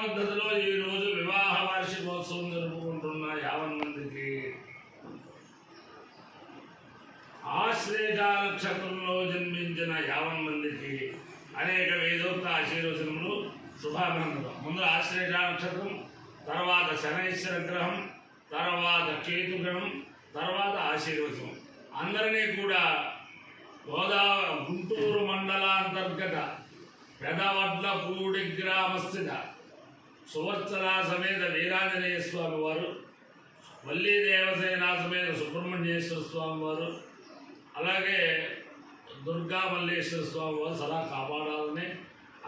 పద్ధతిలో ఈరోజు వివాహ వార్షికోత్సవం జరుపుకుంటున్న 50 మందికి ఆశ్లేష నక్షత్రంలో జన్మించిన 50 మందికి అనేక వేదోక్త ఆశీర్వచనములు శుభానందం. ముందు ఆశ్లేష నక్షత్రం, తర్వాత శనైశ్వర గ్రహం, తర్వాత కేతుగ్రహం, తర్వాత ఆశీర్వచనం. అందరినీ కూడా గుంటూరు మండలాంతర్గత పెదవడ్లపూడి గ్రామస్థిత సువర్చల సమేత వీరాంజనేయ స్వామి వారు, వల్లీ దేవసేన సమేత సుబ్రహ్మణ్యేశ్వర స్వామి వారు, అలాగే దుర్గా మల్లేశ్వర స్వామి వారు సదా కాపాడాలని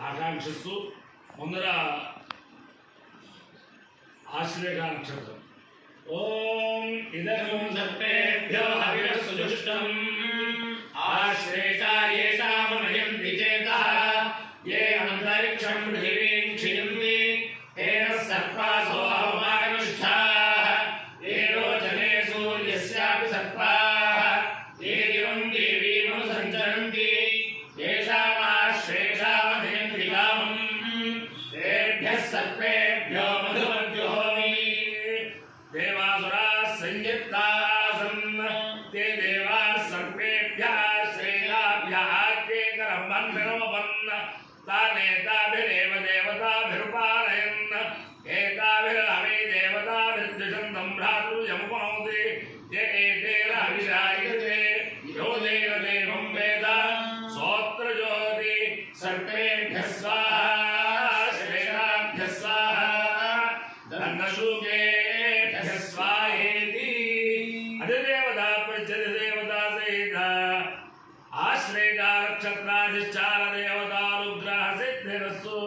ఆకాంక్షిస్తూ ముందర ఆశ్లేష నక్షత్రం. ఓం ఇదం సర్పేభ్యో హవిరస్సుజుష్టం ఆశ్లేషాయేషామనయంతి చేతః ఏ అంతరిక్షం పృథివీం క్షియంతి తేన సర్పాసో అవమానుష్ఠాః ఏ రోచనే సూర్యస్యాపి సర్పాః ఏ దివం దేవీం సంచరంతి ఏషామాశ్లేషామనయంతి కామం తేభ్యః సర్పేభ్యో మధుమద్యుహోమి. దేవాసురాः సంయుక్తాసన్ తే దేవాः సర్పేభ్యः శ్రేయాభ్యः ఆజ్ఞేకరం బంధనమపన్న తానేతాభిరేవ దేవతాభిరుపాలయన్ ఏతాభిరహవై దేవతాభిర్ద్విషంతం భ్రాతృయముపనోతి ఏతేన హవిషాయతే యోదేన దేవం వేద సోత్ర జ్యోతి సర్పేభ్యః స్వాహా శ్రేయాభ్యః స్వాహా ధనశూకేభ్యః స్వాహేతి. అధిదేవతా ప్రత్యధిదేవతా సహిత ఆశ్లేష నక్షత్రాధిష్టాన దేవతానుగ్రహ సిద్ధిరస్తు.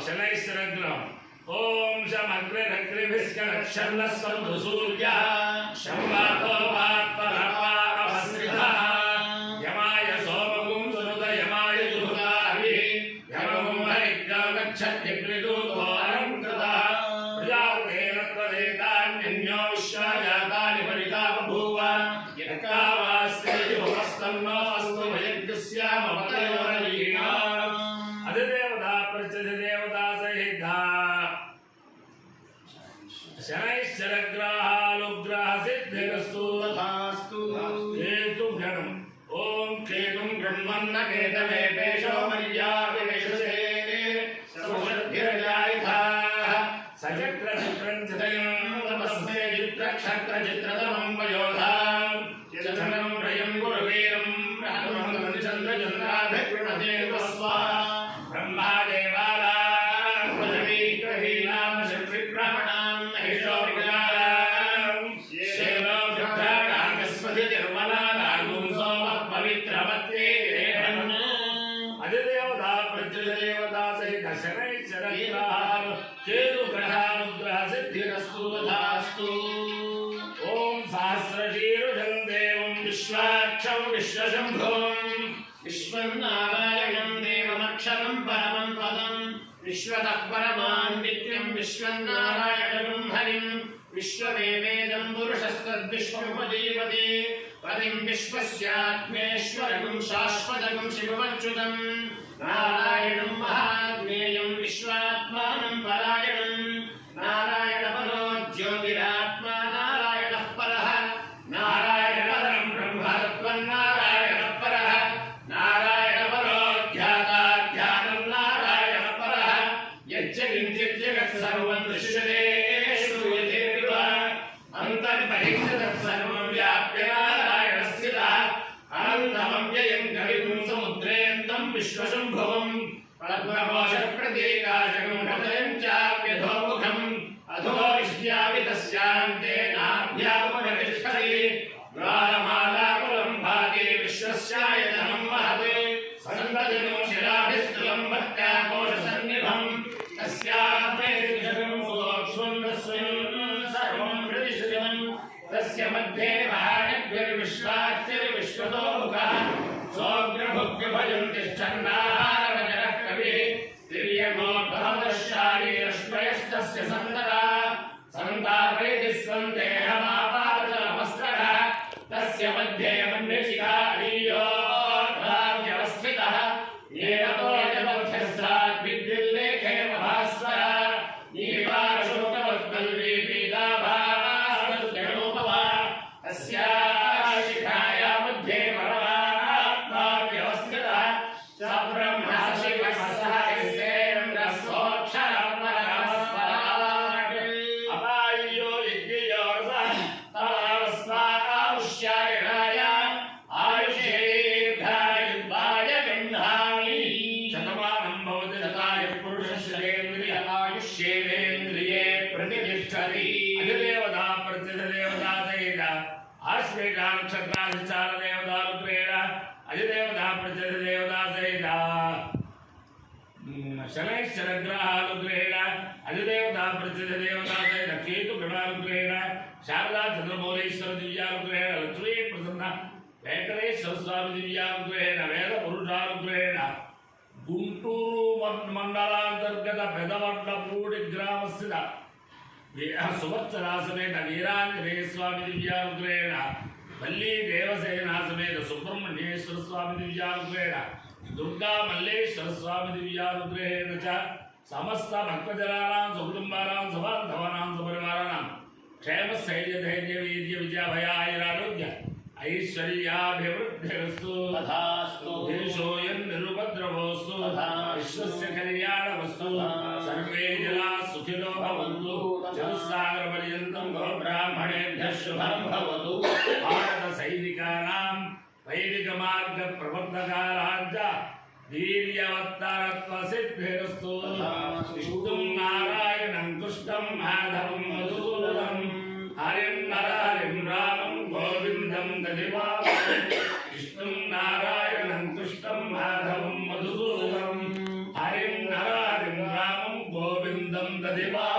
శనైశ్వర గ్రహం. ఓం శమగ్రిరగ్రిభిస్కనక్షర్ణస్వంతు సూర్యః శంవాతో వాత్పరపాపశ్రితః యమాయ సోమగుం సునుత యమాయ జుహుతాభిః యమగుం హరిగ్రో గచ్చత్యగ్నిదూతో అలంకృతః ప్రజాపతేన త్వదేతాన్యన్యో విశ్వజాతాని పరితా బభూవ యత్కామాస్తే జుహుస్తన్నో అస్తు వయజ్ఞస్యామపతయోరలీనా. అధిదేవతా ప్రత్యధిదేవతా సహిత శనైశ్చర గ్రహానుగ్రహ సిద్ధిరస్తు. కేతుగణం. ఓం కేతుం బ్రహ్మన్న కేతవే పేషో మర్యావివేశసే సముషద్భిర్యాయుధాః సచక్రచిత్రం చితయం తపస్మే చిత్రక్షత్రచిత్రతమం వయోధాం చంద్రం రయం గురువీరం రాఘవం చంద్రచంద్రాభిర్గృణతే స్వాహా. బ్రహ్మాదేవానాం పృథివీగ్రహీణాం శక్తిగ్రహణాం మహిషోర్గానాం శేనో విభ్రాణాం కస్మతిర్మలానాం సోమః పవిత్రమత్తే దేవన్. అధిదేవతా ప్రత్యధిదేవతా సహిత శనైశ్చర గ్రహాలు కేతు గ్రహానుగ్రహ సిద్ధిరస్తు. తథాస్తు. ఓం సహస్రశీర్షం దేవం విశ్వాక్షం విశ్వశంభుం విశ్వన్నారాయణం దేవమక్షరం పరమం పదం విశ్వతః పరమాన్ నిత్యం విశ్వన్నారాయణం హరిం విశ్వమేవేదం పురుషస్తద్విశ్వముపజీవతి పదిం విశ్వస్యాత్మేశ్వరం శాశ్వతం శివమచ్యుతం నారాయణం మహాజ్ఞేయం విశ్వాత్మానం పరాయణం నారాయణ పరో జ్యోతిరాత్మా నారాయణః పరః నారాయణపరం బ్రహ్మత్వన్నారాయణః పరః నారాయణ పరో ధ్యాతా ధ్యానం నారాయణః పరః యజ్జగత్ సర్వం దృశ్యతే శ్రూయతే వివ అంతర్బహిర్జగత్ సర్వం వ్యాప్య నారాయణ స్థితః అనంతమవ్యయం గవిగుం సముద్రేంతం విశ్వశంభువం పద్మకోశ ప్రతీకాశకం హృదయం చాప్యధోముఖం అధోరిష్ట్యాపి తస్యాంతే నాభ్యాముపతిష్ఠతి ద్వారమాలాకులం భాగే విశ్వస్యాయతనం మహత్ సంతజనం శిలాభిస్థలం భక్త్యాకోశసన్నిభం తస్యాత్మే జగం సూక్ష్మం తస్మిన్ సర్వం ప్రతిష్ఠితం తస్య మధ్యే మహానగ్విర్విశ్వాచ్యర్విశ్వతో ముఖః సోగ్రభుగ్భయం తిష్టన్నాహారవచరః కవిః తిర్యగో భవదశారీరశ్వయస్తస్య సంతతా సంతాపయతి స్వం దేహమాపాదజలమస్త్రః తస్య మధ్యే మన్యశిఖా అలీయో వ్యవస్థితః ఏనతో మధ్యస్థాద్ విద్యుత్ నక్షత్రాధిచార దేవతానుగ్రహేణ అధిదేవతా ప్రత్యధ దేవతా సహిత శనైశ్చరగ్రహానుగ్రహేణ అధిదేవతా ప్రత్యధ దేవతా సహిత కేతు గణానుగ్రహేణ శారదా చంద్రమౌళీశ్వర దివ్యానుగ్రహేణ లక్ష్మీ ప్రసన్న వెంకటేశ్వర స్వామి దివ్యానుగ్రహేణ వేద పురుషానుగ్రహేణ గుంటూరు మండలాంతర్గత పెదవడ్లపూడి గ్రామస్థిత సువత్సరాసమేత వీరాంజనేయ స్వామి దివ్యానుగ్రహేణ మల్లీ దేవసేనా సమేత సుబ్రహ్మణ్యేశ్వర స్వామి దివ్యానుగ్రహేణ దుర్గా మల్లేశ్వర స్వామి దివ్యానుగ్రహేణ చ సమస్త భక్తజనానాం సుకుటుంబానాం సుబాంధవానాం సుపరివారాణం క్షేమ స్థైర్య ధైర్య వీర్య విజయాభయాయురారోగ్య ఐశ్వర్యాభివృద్ధిరస్తు తథాస్తు దేశోయం నిరుపద్రవోస్తు విశ్వస్య కళ్యాణవస్తు సర్వే జనా సుఖినో భవంతు చతుస్సాగర పర్యంతం గోబ్రాహ్మణేభ్యః శుభం భవతు భారత సైనికానాం వైదిక మార్గ ప్రవర్తకానాం చ వీర్యవత్తరత్వ సిద్ధిరస్తు విష్ణుం నారాయణం కృష్ణం మాధవం మధుసూదనం హరిం నరహరిం రామం గోవిందం దదివామహే విష్ణుం నారాయణం కృష్ణం మాధవం మధుసూదనం హరిం నరహరిం రామం గోవిందం దదివామహే